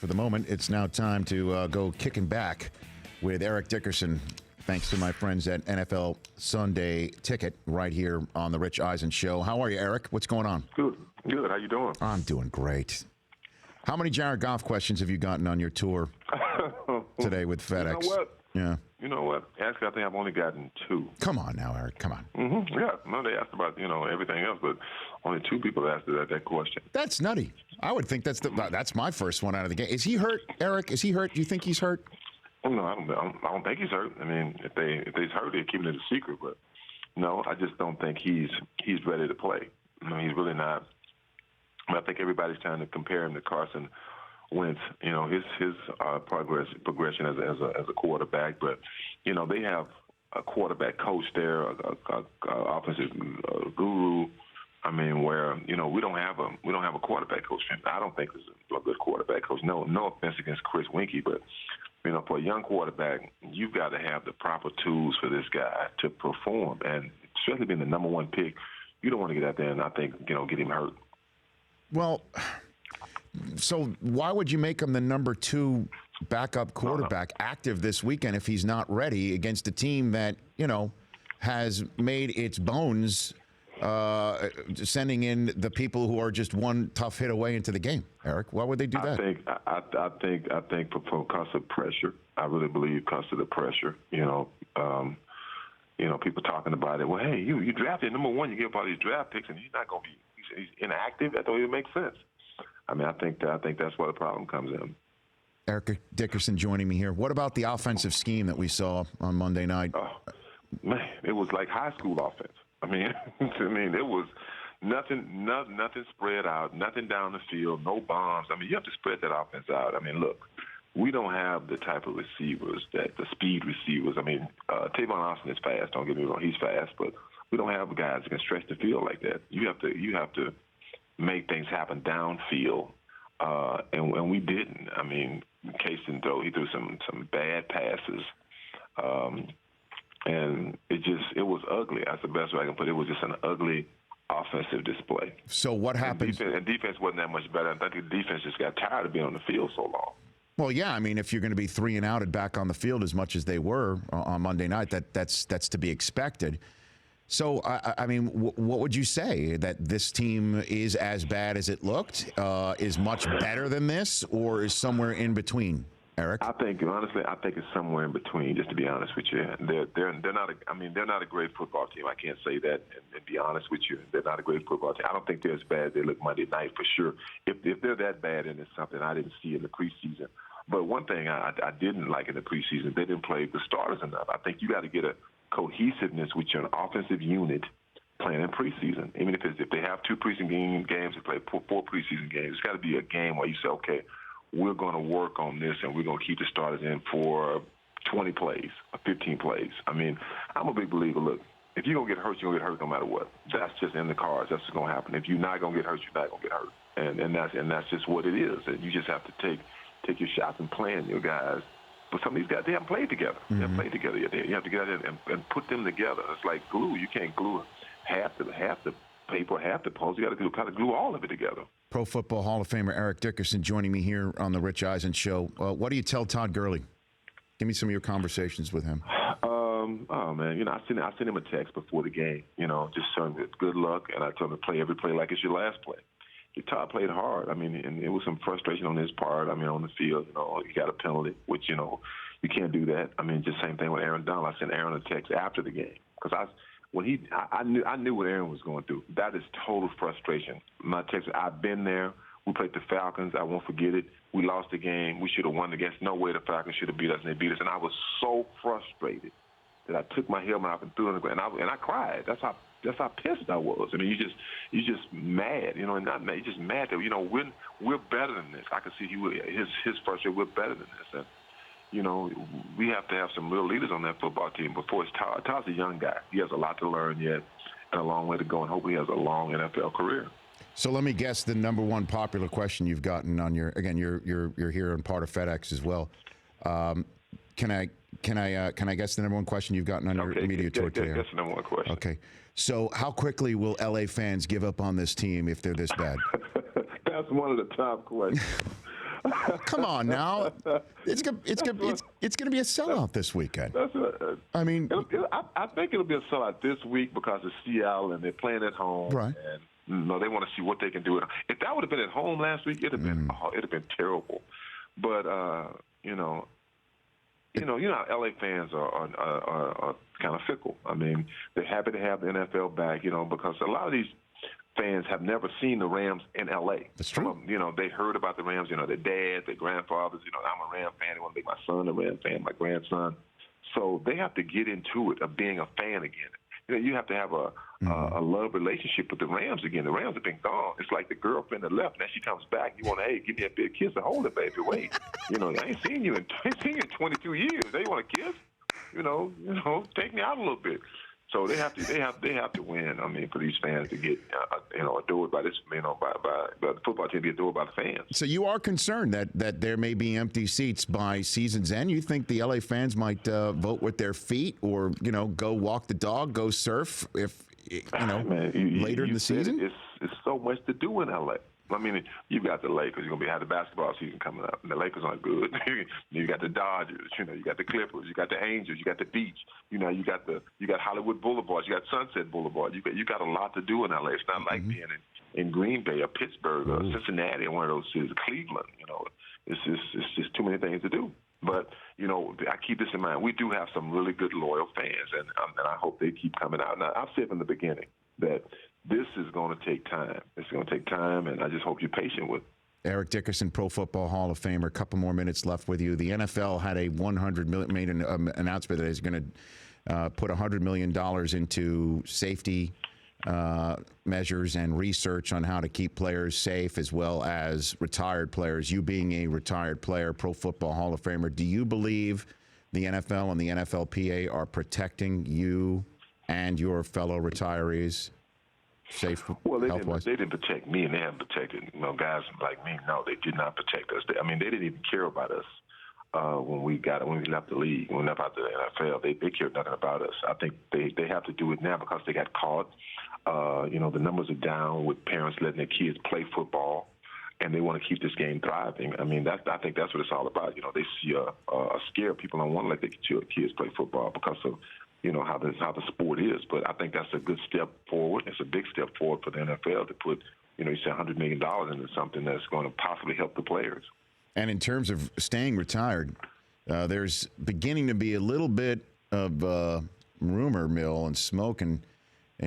for the moment. It's now time to go kicking back with Eric Dickerson, thanks to my friends at NFL Sunday Ticket right here on the Rich Eisen Show. How are you, Eric? What's going on? Good. How you doing? I'm doing great. How many Jared Goff questions have you gotten on your tour today with FedEx? You know what? Yeah. You know what? Actually, I think I've only gotten 2. Come on now, Eric. Come on. Mm-hmm. Yeah. No, they asked about, everything else, but only 2 people asked that question. That's nutty. I would think that's my first one out of the game. Is he hurt, Eric? Is he hurt? Do you think he's hurt? No, I don't think he's hurt. I mean, if he's hurt, they're keeping it a secret. But no, I just don't think he's ready to play. I mean, he's really not. I think everybody's trying to compare him to Carson Wentz. His progression as a quarterback. But they have a quarterback coach there, a offensive guru. I mean, where we don't have a quarterback coach. I don't think this is a good quarterback coach. No offense against Chris Winkie, but for a young quarterback, you've got to have the proper tools for this guy to perform. And especially being the number 1 pick, you don't want to get out there and I think get him hurt. Well, so why would you make him the number 2 backup quarterback active this weekend if he's not ready against a team that has made its bones sending in the people who are just one tough hit away into the game? Eric, why would they do that? I think because of pressure. I really believe because of the pressure. People talking about it. Well, hey, you drafted number 1. You give up all these draft picks, and he's not going to be. He's inactive. That don't even make sense. I mean, I think that's where the problem comes in. Eric Dickerson joining me here. What about the offensive scheme that we saw on Monday night? Oh, man, it was like high school offense. I mean, it was nothing spread out, nothing down the field, no bombs. I mean, you have to spread that offense out. I mean, look, we don't have the type of receivers the speed receivers. I mean, Tavon Austin is fast. Don't get me wrong, he's fast, but we don't have guys that can stretch the field like that. You have to make things happen downfield, and we didn't. I mean, Casey he threw some bad passes. And it was ugly. That's the best way I can put it. It was just an ugly offensive display. So what happened? And defense wasn't that much better. I think the defense just got tired of being on the field so long. Well, yeah. I mean, if you're going to be 3 and outed back on the field as much as they were on Monday night, that's to be expected. So, I mean, what would you say? That this team is as bad as it looked, is much better than this, or is somewhere in between? Eric? Honestly, I think it's somewhere in between. Just to be honest with you, they're not. They're not a great football team. I can't say that and be honest with you. They're not a great football team. I don't think they're as bad as they look Monday night for sure. If they're that bad, and it's something I didn't see in the preseason. But one thing I didn't like in the preseason, they didn't play the starters enough. I think you got to get a cohesiveness with your offensive unit playing in preseason. Even if they have 2 preseason games, they play 4 preseason games. It's got to be a game where you say, okay, we're going to work on this, and we're going to keep the starters in for 20 plays or 15 plays. I mean, I'm a big believer. Look, if you're going to get hurt, you're going to get hurt no matter what. That's just in the cards. That's what's going to happen. If you're not going to get hurt, you're not going to get hurt. And that's just what it is. And you just have to take your shots and plan your guys. But some of these guys, they haven't played together. Mm-hmm. They haven't played together yet. You have to get out there and put them together. It's like glue. You can't glue half the paper, half the post. You got to kind of glue all of it together. Pro Football Hall of Famer Eric Dickerson joining me here on the Rich Eisen Show. What do you tell Todd Gurley? Give me some of your conversations with him. Oh man, I sent him a text before the game. Just telling him good luck, and I told him to play every play like it's your last play. Todd played hard. I mean, and it was some frustration on his part. I mean, on the field, he got a penalty, which you can't do that. I mean, just same thing with Aaron Donald. I sent Aaron a text after the game because I knew what Aaron was going through. That is total frustration. My text, I've been there. We played the Falcons. I won't forget it. We lost the game. We should have won against. No way the Falcons should have beat us, and they beat us. And I was so frustrated that I took my helmet off and threw it on the ground. And I cried. That's how pissed I was. I mean, you just mad, and not mad. You're just mad that we're better than this. I could see his frustration. We're better than this, and we have to have some real leaders on that football team. Before it's Todd. Todd's a young guy. He has a lot to learn yet, and a long way to go, and hopefully he has a long NFL career. So let me guess the number 1 popular question you've gotten on you're here and part of FedEx as well. Can I guess the number 1 question you've gotten on your media tour today? That's the number 1 question. Okay. So how quickly will LA fans give up on this team if they're this bad? That's one of the top questions. Come on now. It's going to be a sellout this weekend. I mean, I think it'll be a sellout this week because it's Seattle and they're playing at home. Right. And they want to see what they can do. If that would have been at home last week, it'd have been terrible. But you know how LA fans are kind of fickle. I mean, they're happy to have the NFL back, because a lot of these fans have never seen the Rams in LA. That's true. Some of them, they heard about the Rams, their dads, their grandfathers. I'm a Ram fan. They want to make my son a Ram fan, my grandson. So they have to get into it of being a fan again. You have to have a love relationship with the Rams again. The Rams have been gone. It's like the girlfriend that left. Now she comes back. You want to, give me a big kiss and hold it, baby. Wait, I ain't seen you in 22 years. They want to kiss. Take me out a little bit. So they have to win. I mean, for these fans to get adored by this, by the football team to be adored by the fans. So you are concerned that there may be empty seats by season's end. You think the LA fans might vote with their feet, or go walk the dog, go surf if later in the season? It's so much to do in LA. I mean, you've got the Lakers. You're going to have the basketball season coming up. And the Lakers aren't good. You got the Dodgers. You got the Clippers. You got the Angels. You got the beach. You got Hollywood Boulevard. You got Sunset Boulevard. You got a lot to do in LA. It's not like being in Green Bay or Pittsburgh or Cincinnati or one of those cities, Cleveland. It's just too many things to do. But I keep this in mind. We do have some really good loyal fans, and I hope they keep coming out. Now, I've said from the beginning that this is going to take time. It's going to take time, and I just hope you're patient with it. Eric Dickerson, Pro Football Hall of Famer. A couple more minutes left with you. The NFL had a made an announcement that is going to put $100 million into safety measures and research on how to keep players safe, as well as retired players. You being a retired player, Pro Football Hall of Famer, do you believe the NFL and the NFLPA are protecting you and your fellow retirees safe health-wise? They didn't protect me, and they haven't protected guys like me. No, they did not protect us. They didn't even care about us when we left the league, when we left out the NFL. They cared nothing about us. I think they have to do it now because they got caught. The numbers are down with parents letting their kids play football, and they want to keep this game thriving. I think that's what it's all about. They see a scared people don't want to let their kids play football because of how the sport is. But I think that's a good step forward. It's a big step forward for the NFL to put, you say $100 million into something that's going to possibly help the players. And in terms of staying retired, there's beginning to be a little bit of rumor mill and smoke in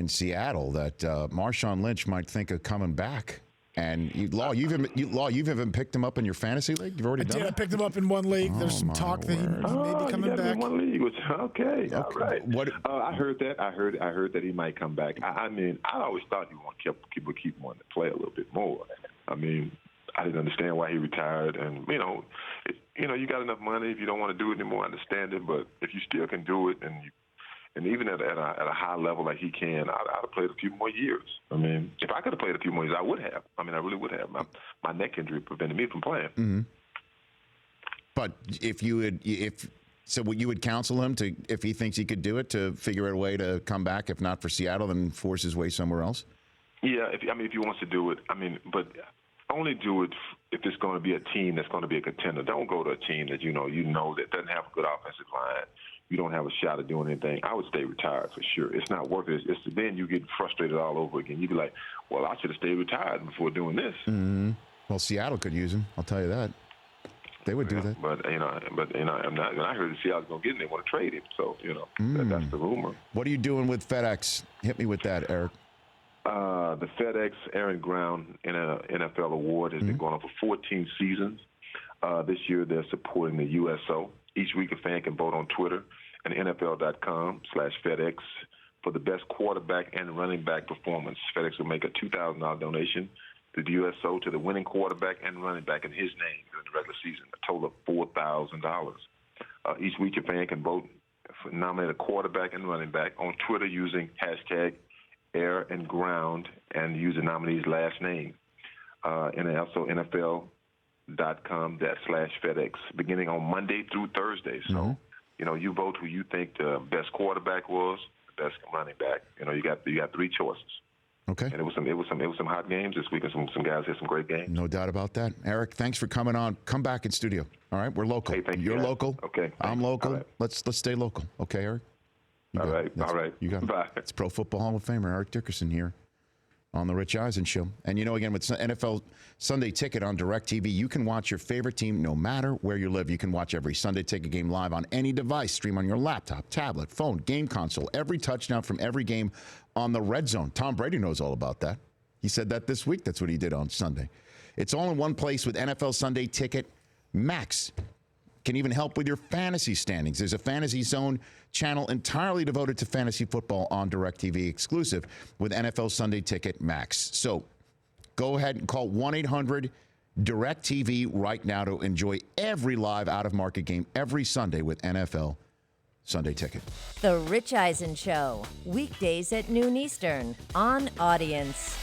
Seattle that Marshawn Lynch might think of coming back. And you've even picked him up in your fantasy league? You've already done it? I picked him up in one league. There's some talk that he may be coming back. In one league. Okay, all right. I heard that. I heard that he might come back. I always thought he would keep wanting to play a little bit more. I didn't understand why he retired. And, you got enough money. If you don't want to do it anymore, I understand it. But if you still can do it, and even at a high level like he can, I'd have played a few more years. If I could have played a few more years, I would have. I really would have. My neck injury prevented me from playing. Mm-hmm. But you would counsel him to, if he thinks he could do it, to figure out a way to come back, if not for Seattle, then force his way somewhere else? Yeah, if he wants to do it. But only do it if it's going to be a team that's going to be a contender. Don't go to a team that you know that doesn't have a good offensive line. You don't have a shot at doing anything. I would stay retired for sure. It's not worth it. Then you get frustrated all over again. You'd be like, well, I should have stayed retired before doing this. Mm-hmm. Well, Seattle could use him. I'll tell you that. They would do that. But I'm not. When I heard that Seattle's going to get him, they want to trade him. So that's the rumor. What are you doing with FedEx? Hit me with that, Eric. The FedEx Aaron Brown NFL Award has been going on for 14 seasons. This year they're supporting the USO. Each week a fan can vote on Twitter and NFL.com/FedEx for the best quarterback and running back performance. FedEx will make a $2,000 donation to the USO to the winning quarterback and running back in his name during the regular season, a total of $4,000. Each week a fan can vote for nominate a quarterback and running back on Twitter using hashtag Air and Ground and use the nominee's last name. And also NFL.com/FedEx beginning on Monday through Thursday. So, you vote who you think the best quarterback was, the best running back. You got 3 choices. Okay. And it was some hot games this week, and some guys had some great games. No doubt about that. Eric, thanks for coming on. Come back in studio. All right, we're local. Hey, thank you. You're guys. local. Okay. I'm local. All right. Let's stay local. Okay, Eric. You got it. All right. You got it. Bye. It's Pro Football Hall of Famer Eric Dickerson here on the Rich Eisen Show. And again, with NFL Sunday Ticket on DirecTV, you can watch your favorite team no matter where you live. You can watch every Sunday Ticket game live on any device, stream on your laptop, tablet, phone, game console, every touchdown from every game on the Red Zone. Tom Brady knows all about that. He said that this week. That's what he did on Sunday. It's all in one place with NFL Sunday Ticket Max. Can even help with your fantasy standings. There's a Fantasy Zone channel entirely devoted to fantasy football on DirecTV, exclusive with NFL Sunday Ticket Max. So go ahead and call 1-800-DIRECTV right now to enjoy every live out-of-market game every Sunday with NFL Sunday Ticket. The Rich Eisen Show, weekdays at noon Eastern on Audience.